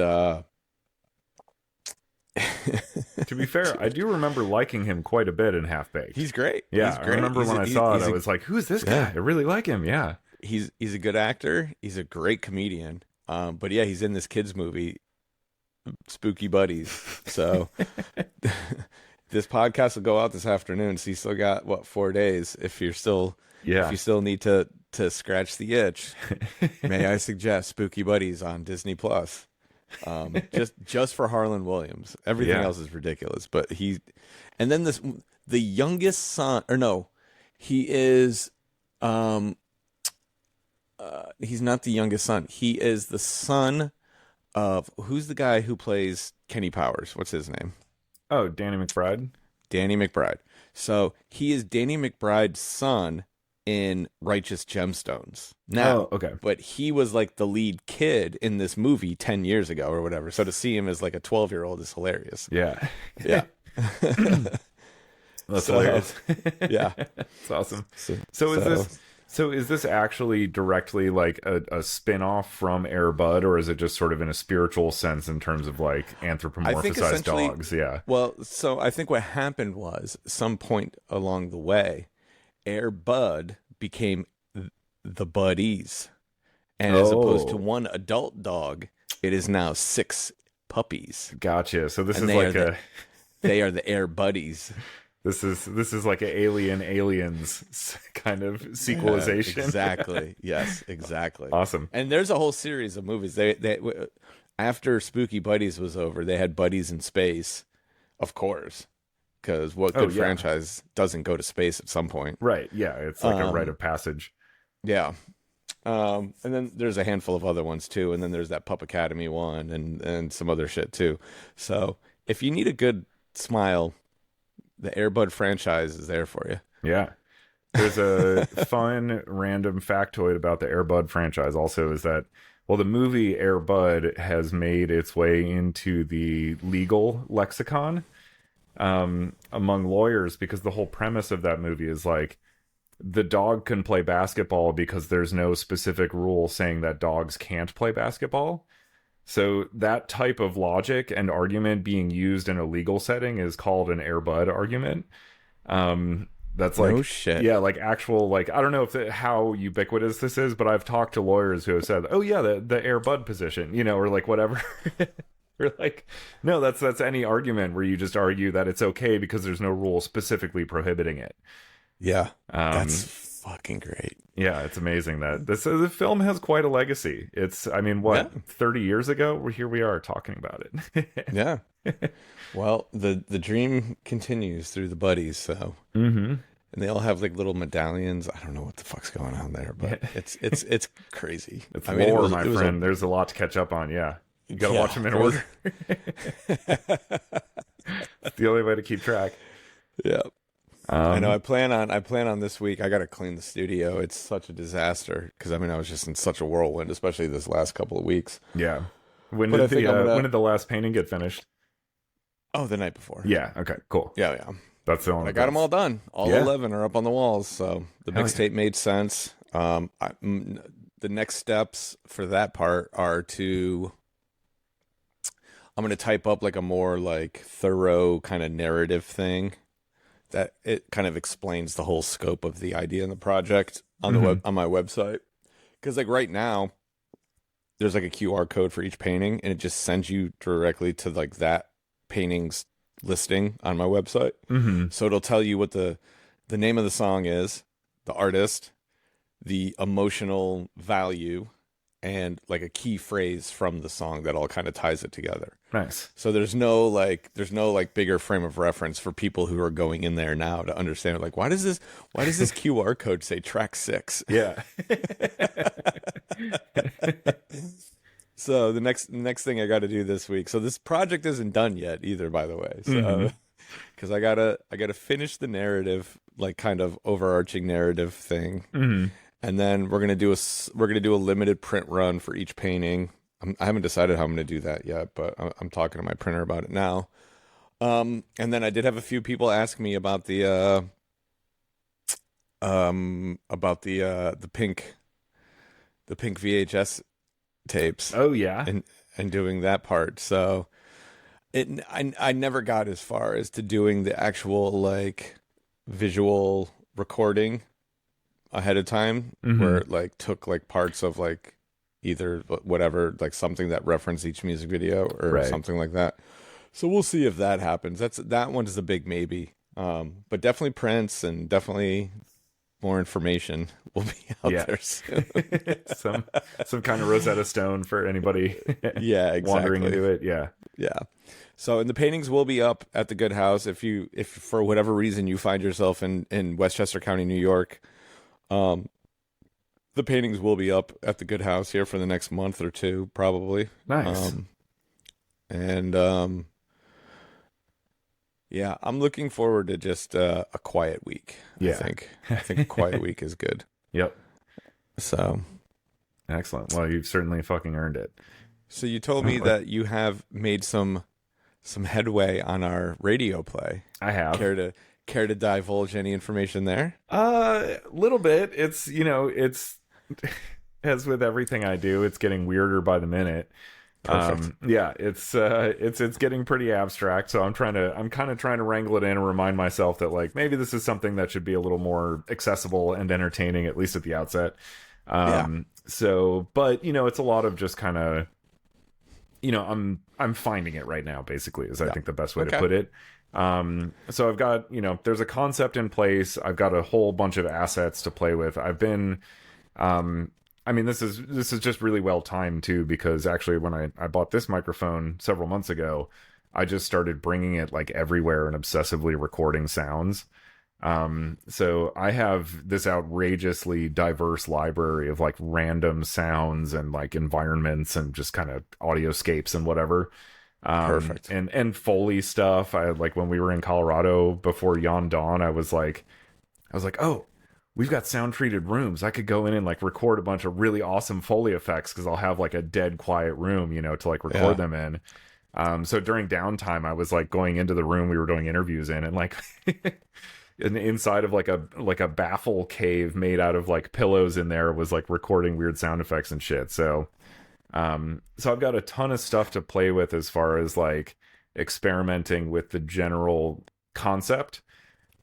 To be fair, I do remember liking him quite a bit in Half Baked. he's great. Yeah, He's I great. remember when I saw it, I was like, "Who's this guy? Yeah. I really like him." Yeah. He's a good actor. He's a great comedian. But yeah, he's in this kids movie, Spooky Buddies. So this podcast will go out this afternoon. So you still got 4 days if you still need to scratch the itch. May I suggest Spooky Buddies on Disney Plus? Just for Harlan Williams. Everything Yeah. else is ridiculous. But and then the youngest son, or no, he is he's not the youngest son. He is the son of who's the guy who plays Kenny Powers? What's his name? Oh, Danny McBride. Danny McBride. So he is Danny McBride's son in Righteous Gemstones. Now, Oh, okay. but he was like the lead kid in this movie 10 years ago or whatever. So to see him as like a 12-year-old is hilarious. Yeah. Yeah. That's So, hilarious. yeah. It's awesome. So So is this actually directly like a spin-off from Air Bud, or is it just sort of in a spiritual sense in terms of like anthropomorphized essentially- dogs? Yeah. Well, so I think what happened was some point along the way, Air Bud became the Buddies. And as opposed to Oh. one adult dog, it is now 6 puppies. Gotcha. So this And is they like are They are the Air Buddies. this is like an Aliens kind of sequelization. Exactly. Yes, exactly. Awesome. And there's a whole series of movies. They after Spooky Buddies was over, they had Buddies in Space, of course, because what good yeah. franchise doesn't go to space at some point? Right. Yeah. It's like a rite of passage. Yeah. And then there's a handful of other ones too, and then there's that Pup Academy one and some other shit too. So if you need a good smile, the Air Bud franchise is there for you. Yeah. There's a fun random factoid about the Air Bud franchise also is that, well, the movie Air Bud has made its way into the legal lexicon among lawyers because the whole premise of that movie is like the dog can play basketball because there's no specific rule saying that dogs can't play basketball. So that type of logic and argument being used in a legal setting is called an Air Bud argument. That's No like, shit. yeah, like actual, like, I don't know if how ubiquitous this is, but I've talked to lawyers who have said, oh yeah, the Air Bud position, or like whatever. Or like, no, that's any argument where you just argue that it's okay because there's no rule specifically prohibiting it. Yeah. That's Um, fucking great. yeah, it's amazing that the film has quite a legacy. It's, I mean, Yeah. what, 30 years ago? Here we are talking about it. Yeah. Well, the dream continues through the buddies, so Mm-hmm. and they all have like little medallions. I don't know what the fuck's going on there, but it's crazy. It's I mean, lore, it was, my it was friend. There's a lot to catch up on. Yeah, you got to Yeah, watch them in order. It's the only way to keep track. yeah. I know. Um, I plan on this week. I got to clean the studio. It's such a disaster because I mean I was just in such a whirlwind, especially this last couple of weeks. yeah. When But I did think I'm gonna. when did the last painting get finished? Oh, the night before. Yeah. Okay. Cool. Yeah, yeah. That's the only. I got them all done. All Yeah. 11 are up on the walls, so the Hell mixtape made sense. The next steps for that part are to I'm going to type up like a more like thorough kind of narrative thing that it kind of explains the whole scope of the idea and the project on the web on my website. Cuz like right now there's like a QR code for each painting and it just sends you directly to like that painting's listing on my website. Mm-hmm. So it'll tell you what the name of the song is, the artist, the emotional value, and like a key phrase from the song that all kind of ties it together. Nice. So there's no like bigger frame of reference for people who are going in there now to understand like why does this QR code say track 6? Yeah. So the next thing I got to do this week. So this project isn't done yet either, by the way. So because I gotta finish the narrative, like kind of overarching narrative thing, Mm-hmm. and then we're gonna do a limited print run for each painting. I haven't decided how I'm gonna do that yet, but I'm talking to my printer about it now. And then I did have a few people ask me about the pink VHS tapes Oh yeah. and doing that part. So I never got as far as to doing the actual like visual recording ahead of time where it like took like parts of like either whatever, like something that referenced each music video or Right. something like that. So we'll see if that happens. That one is a big maybe. But definitely prints and definitely more information will be out Yeah. there soon. some kind of Rosetta Stone for anybody Yeah, wandering exactly. into it. Yeah. Yeah. So, and the paintings will be up at the Good House if for whatever reason you find yourself in Westchester County, New York. The paintings will be up at the Good House here for the next month or two, probably. Nice. And yeah, I'm looking forward to just a quiet week. Yeah. I think a quiet week is good. Yep. So Excellent. Well, you've certainly fucking earned it. So you told me that you have made some headway on our radio play. I have. Care to divulge any information there? Little bit. It's, it's as with everything I do, it's getting weirder by the minute. Perfect. Yeah, it's getting pretty abstract, so I'm kind of trying to wrangle it in and remind myself that like maybe this is something that should be a little more accessible and entertaining, at least at the outset. So, but it's a lot of just kind of, I'm finding it right now, basically, is I think the best way to put it. So I've got, there's a concept in place. I've got a whole bunch of assets to play with. I've been, this is just really well timed too, because actually when I bought this microphone several months ago, I just started bringing it like everywhere and obsessively recording sounds. So I have this outrageously diverse library of like random sounds and like environments and just kind of audioscapes and whatever. Perfect. And Foley stuff. I like when we were in Colorado before Yon Dawn, I was like, oh, we've got sound treated rooms. I could go in and like record a bunch of really awesome Foley effects because I'll have like a dead quiet room, to like record them in. So during downtime, I was like going into the room we were doing interviews in and like inside of like a baffle cave made out of like pillows in there was like recording weird sound effects and shit. So I've got a ton of stuff to play with as far as like experimenting with the general concept.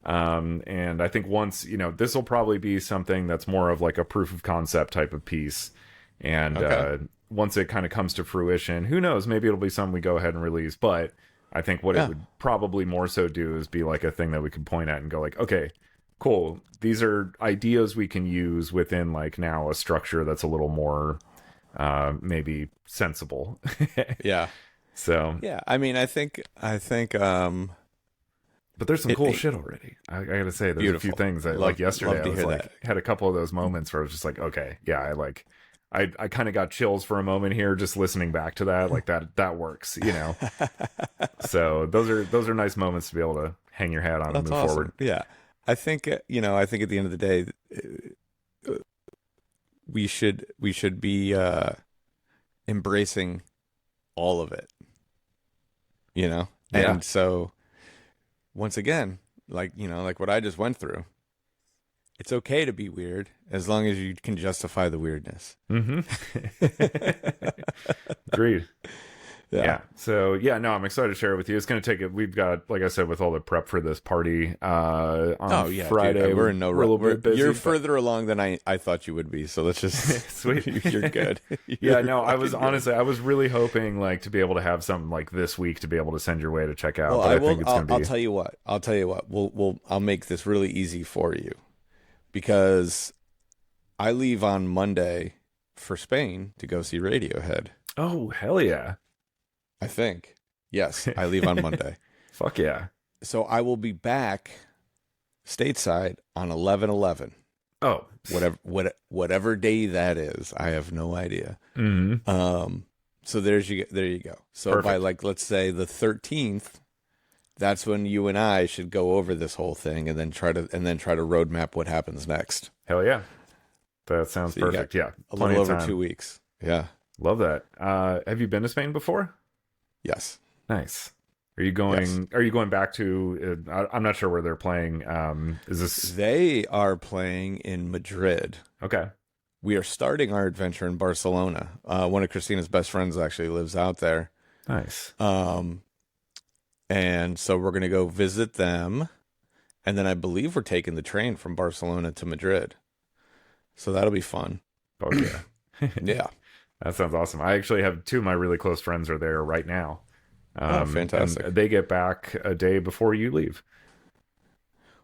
And I think once, this will probably be something that's more of like a proof of concept type of piece. And Okay. once it kind of comes to fruition, who knows? Maybe it'll be something we go ahead and release. But I think what it Yeah. would probably more so do is be like a thing that we could point at and go like, okay, cool. These are ideas we can use within like now a structure that's a little more maybe sensible. Yeah. So, Yeah. I mean, I think but there's some it, cool it- shit already. I gotta say, there's a few beautiful. things that Love like yesterday love I to was hear like that. had a couple of those moments where I was just like, okay, yeah, I kind of got chills for a moment here just listening back to that. Like that works. So those are nice moments to be able to hang your hat on and That's move awesome. forward. Yeah. I think I think at the end of the day we should be embracing all of it, you know? Yeah. And so once again, like what I just went through, it's okay to be weird as long as you can justify the weirdness. Mm-hmm. Agreed. Yeah. So yeah, no, I'm excited to share it with you. It's going to take it. We've got, like I said, with all the prep for this party on Oh yeah, Friday. dude, we're in no a little bit busy. You're but- further along than I thought you would be. So let's just Sweet. You're good. Yeah, You're no, I was fucking good. honestly, I was really hoping like to be able to have something like this week to be able to send your way to check out. Well, but I I will. think it's going to I'll be. tell you what. I'll tell you what. I'll make this really easy for you, because I leave on Monday for Spain to go see Radiohead. Oh hell yeah! I think. Yes, I leave on Monday. Fuck yeah! So I will be back stateside on 11/11. Oh, Whatever day that is, I have no idea. mm-hmm. So there you go. So by Perfect. like let's say the 13th, that's when you and I should go over this whole thing and then try to roadmap what happens next. Hell yeah! That sounds So you got perfect. Yeah, A plenty little of over time. 2 weeks. Yeah. Love that. Have you been to Spain before? Yes. Nice. Are you going? Yes. Are you going back to? I'm not sure where they're playing. Is this They are playing in Madrid. okay? We are starting our adventure in Barcelona. One of Christina's best friends actually lives out there. Nice. And so we're going to go visit them. And then I believe we're taking the train from Barcelona to Madrid. So that'll be fun. Oh yeah. Yeah. That sounds awesome. I actually have two of my really close friends are there right now. Fantastic. And they get back a day before you leave.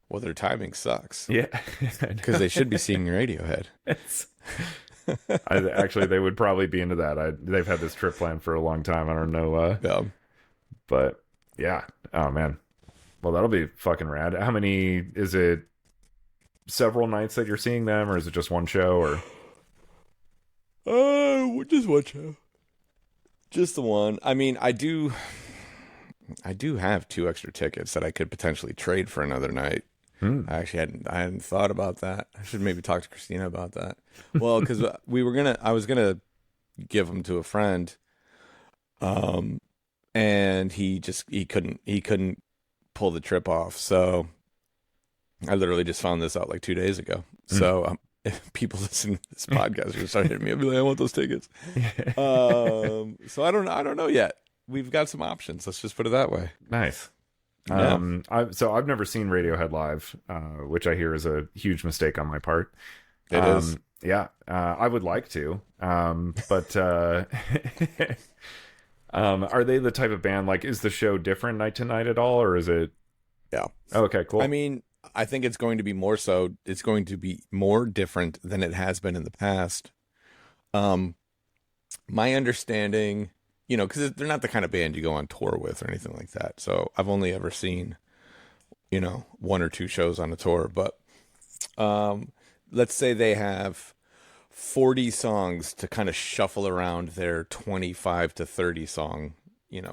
Well, their timing sucks Yeah. because they should be seeing Radiohead. Actually, they would probably be into that. They've had this trip planned for a long time. I don't know. Yeah. But yeah. Oh, man. Well, that'll be fucking rad. How many, is it several nights that you're seeing them, or is it just one show? Or Just one show. Just the one. I mean, I do have 2 extra tickets that I could potentially trade for another night. I hadn't thought about that. I should maybe talk to Christina about that. Well, because I was gonna give them to a friend, and he couldn't pull the trip off. So I literally just found this out like 2 days ago. So if people listening to this podcast are gonna start hitting me, I'll be like, I want those tickets. So I don't know yet. We've got some options. Let's just put it that way. nice. Yeah. I've never seen Radiohead live, which I hear is a huge mistake on my part. It is. Yeah, I would like to, but are they the type of band like? Is the show different night to night at all, or is it? Yeah. Okay, cool. I mean, I think it's going to be more so. It's going to be more different than it has been in the past. My understanding, because they're not the kind of band you go on tour with or anything like that. So I've only ever seen, 1 or 2 shows on a tour. But let's say they have 40 songs to kind of shuffle around their 25 to 30 song,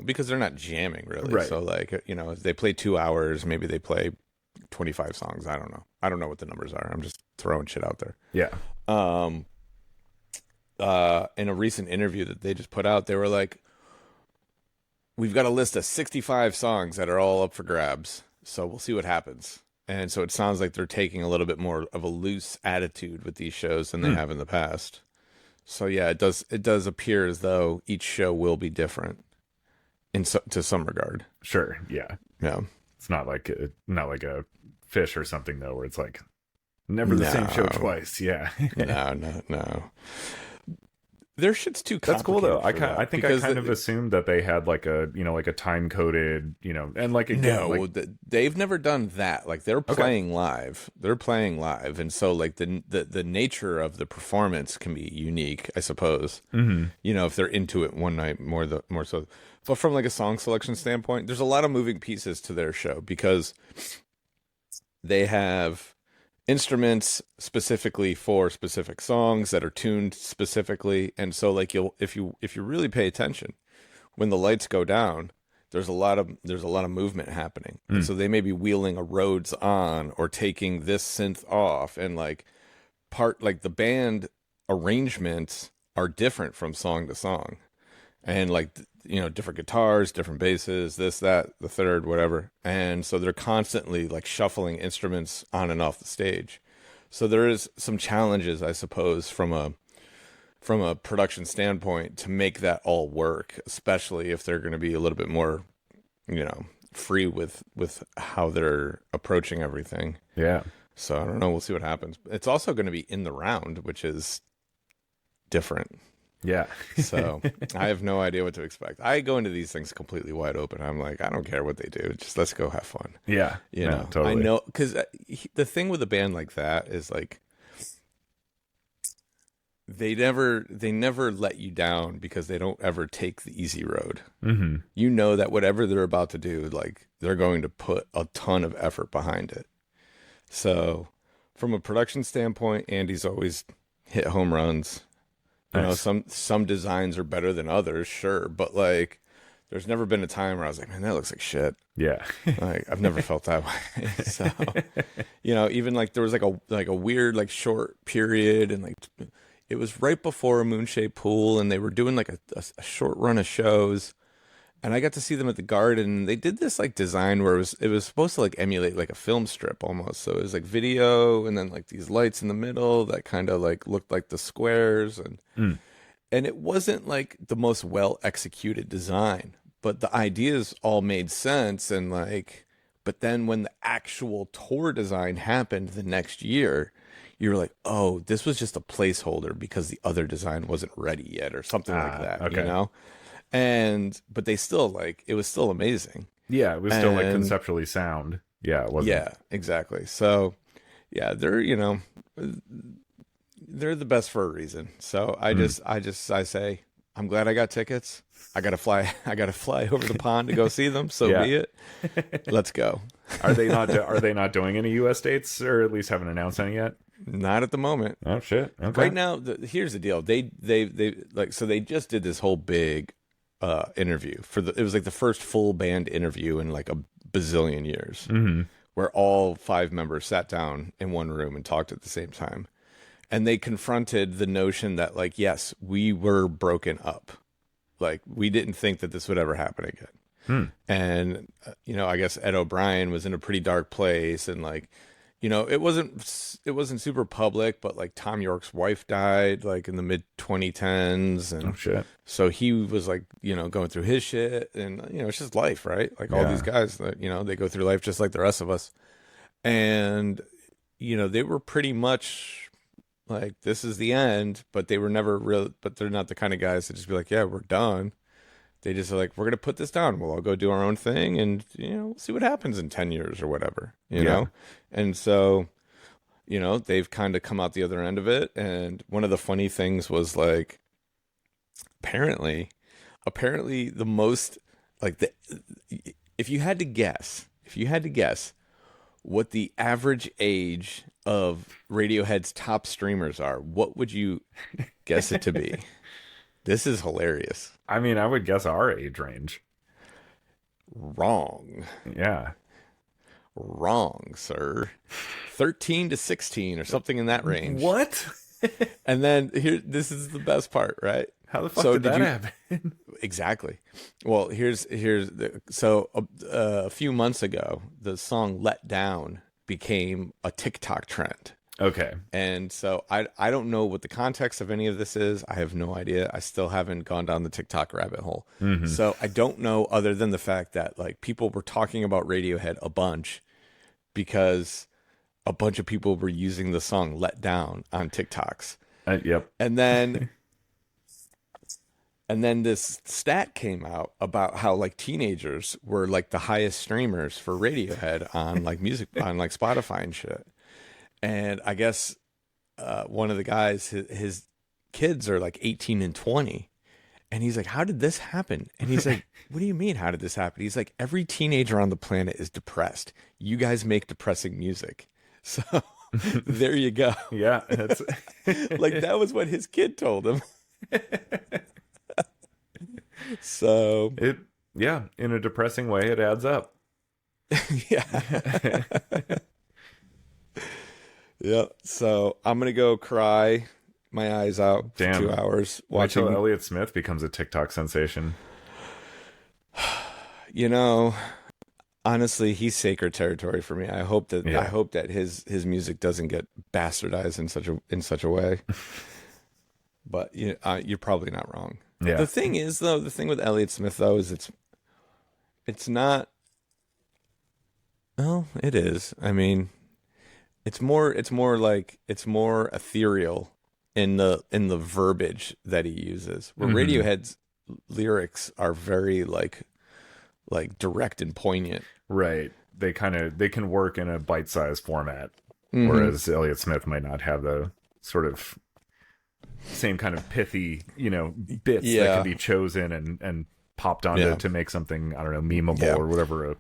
because they're not jamming really. Right. So like, they play 2 hours, maybe they play 25 songs. I don't know. I don't know what the numbers are. I'm just throwing shit out there. yeah. In a recent interview that they just put out, they were like, we've got a list of 65 songs that are all up for grabs. So we'll see what happens. And so it sounds like they're taking a little bit more of a loose attitude with these shows than they have in the past. So yeah, it does appear as though each show will be different to some regard. Sure. Yeah. Yeah. It's not like a Fish or something though, where it's like never the same show twice. Yeah. No. Their shit's too That's cool though. complicated I think I kind of assumed that they had like a, you know, like a time coded, you know, and like again, No, like, they've never done that. Like they're playing live. They're playing live, and so like the nature of the performance can be unique, I suppose. mhm. You know, if they're into it one night more so. But from like a song selection standpoint, there's a lot of moving pieces to their show because they have instruments specifically for specific songs that are tuned specifically, and so like if you really pay attention, when the lights go down, there's a lot of movement happening. And so they may be wheeling a Rhodes on or taking this synth off, and like the band arrangements are different from song to song, and like you know, different guitars, different basses, this, that, the third, whatever. And so they're constantly like shuffling instruments on and off the stage. So there is some challenges, I suppose, from a production standpoint to make that all work, especially if they're going to be a little bit more, you know, free with how they're approaching everything. Yeah. So I don't know. We'll see what happens. It's also going to be in the round, which is different. Yeah. So I have no idea what to expect. I go into these things completely wide open. I'm like, I don't care what they do. Just let's go have fun. Yeah. You No, know, totally. I know, because the thing with a band like that is like, they never let you down because they don't ever take the easy road. Mm-hmm. You know that whatever they're about to do, like they're going to put a ton of effort behind it. So from a production standpoint, Andy's always hit home runs. You know, Nice. some designs are better than others, sure, but like there's never been a time where I was like, man, that looks like shit. Yeah. Like I've never felt that way. So, you know, even like there was like a weird like short period, and like it was right before a Moonshade Pool, and they were doing like a short run of shows, and I got to see them at the Garden. They did this like design where it was supposed to like emulate like a film strip almost. So it was like video, and then like these lights in the middle that kind of like looked like the squares, and it wasn't like the most well executed design, but the ideas all made sense. And like, but then when the actual tour design happened the next year, you were like, oh, this was just a placeholder because the other design wasn't ready yet or something like that, okay. you know? But they still like, it was still amazing. Yeah. It was still like And- conceptually sound. Yeah. It wasn't. Yeah, exactly. So yeah, they're, you know, they're the best for a reason. So I say, I'm glad I got tickets. I gotta fly over the pond to go see them. So Yeah. be it. Let's go. Are they not doing any U.S. dates, or at least haven't announced any yet? Not at the moment. Oh shit. Okay. Right now, here's the deal. They like, so they just did this whole big interview it was like the first full band interview in like a bazillion years, where all 5 members sat down in one room and talked at the same time. And they confronted the notion that like, yes, we were broken up. Like we didn't think that this would ever happen again. And, you know, I guess Ed O'Brien was in a pretty dark place, and like, you know, it wasn't super public, but like Tom York's wife died like in the mid 2010s. And Oh shit. so he was like, you know, going through his shit, and, you know, it's just life, right? Like all Yeah. these guys that, you know, they go through life just like the rest of us. And, you know, they were pretty much like, this is the end, but they were never real, but they're not the kind of guys that just be like, yeah, we're done. They just are like, we're going to put this down. We'll all go do our own thing, and, you know, we'll see what happens in 10 years or whatever, you Yeah. know? And so, you know, they've kind of come out the other end of it. And one of the funny things was like, apparently the most like if you had to guess what the average age of Radiohead's top streamers are, what would you guess it to be? This is hilarious. I mean, I would guess our age range. Wrong, Yeah. sir. 13 to 16 or something in that range. What? And then this is the best part, right? How the fuck So did did that you- happen? Exactly. Well, so a few months ago, the song "Let Down" became a TikTok trend. Okay. And so I don't know what the context of any of this is. I have no idea. I still haven't gone down the TikTok rabbit hole. So I don't know, other than the fact that like people were talking about Radiohead a bunch, because a bunch of people were using the song Let Down on TikToks. Yep. And then this stat came out about how like teenagers were like the highest streamers for Radiohead on like music on like Spotify and shit. And I guess one of the guys, his kids are like 18 and 20. And he's like, how did this happen? And he's like, what do you mean, how did this happen? He's like, every teenager on the planet is depressed. You guys make depressing music. So there you go. Yeah. That's Like that was what his kid told him. So yeah, in a depressing way, it adds up. yeah. Yeah. So I'm gonna go cry my eyes out for Damn. 2 hours Wait till watching. Elliott Smith becomes a TikTok sensation. You know, honestly, he's sacred territory for me. I hope that Yeah. his music doesn't get bastardized in such a way. But you're probably not wrong. Yeah. The thing is, though, the thing with Elliott Smith though is it's not. Well, it is. I mean, it's more ethereal in the verbiage that he uses. Where Radiohead's lyrics are very like direct and poignant. Right. They can work in a bite-sized format, whereas Elliott Smith might not have the sort of same kind of pithy, bits that can be chosen and popped onto to make something, I don't know, memeable or whatever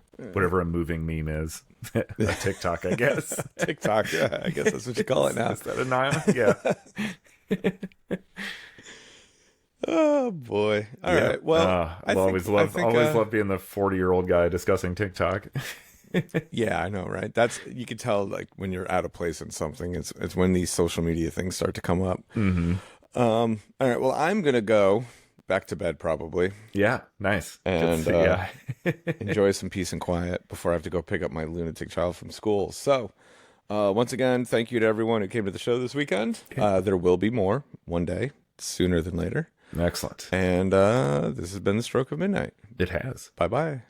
a moving meme is. A TikTok, I guess. TikTok, yeah, I guess that's what you call it now. Is that a name? Yeah. Oh boy! All right. Well, I always love being the 40-year-old guy discussing TikTok. Yeah, I know, right? You can tell like when you're out of place in something. It's when these social media things start to come up. All right. Well, I'm gonna go back to bed probably. Yeah, nice. And enjoy some peace and quiet before I have to go pick up my lunatic child from school. So, once again, thank you to everyone who came to the show this weekend. There will be more one day, sooner than later. Excellent. And this has been The Stroke of Midnight. It has. Bye-bye.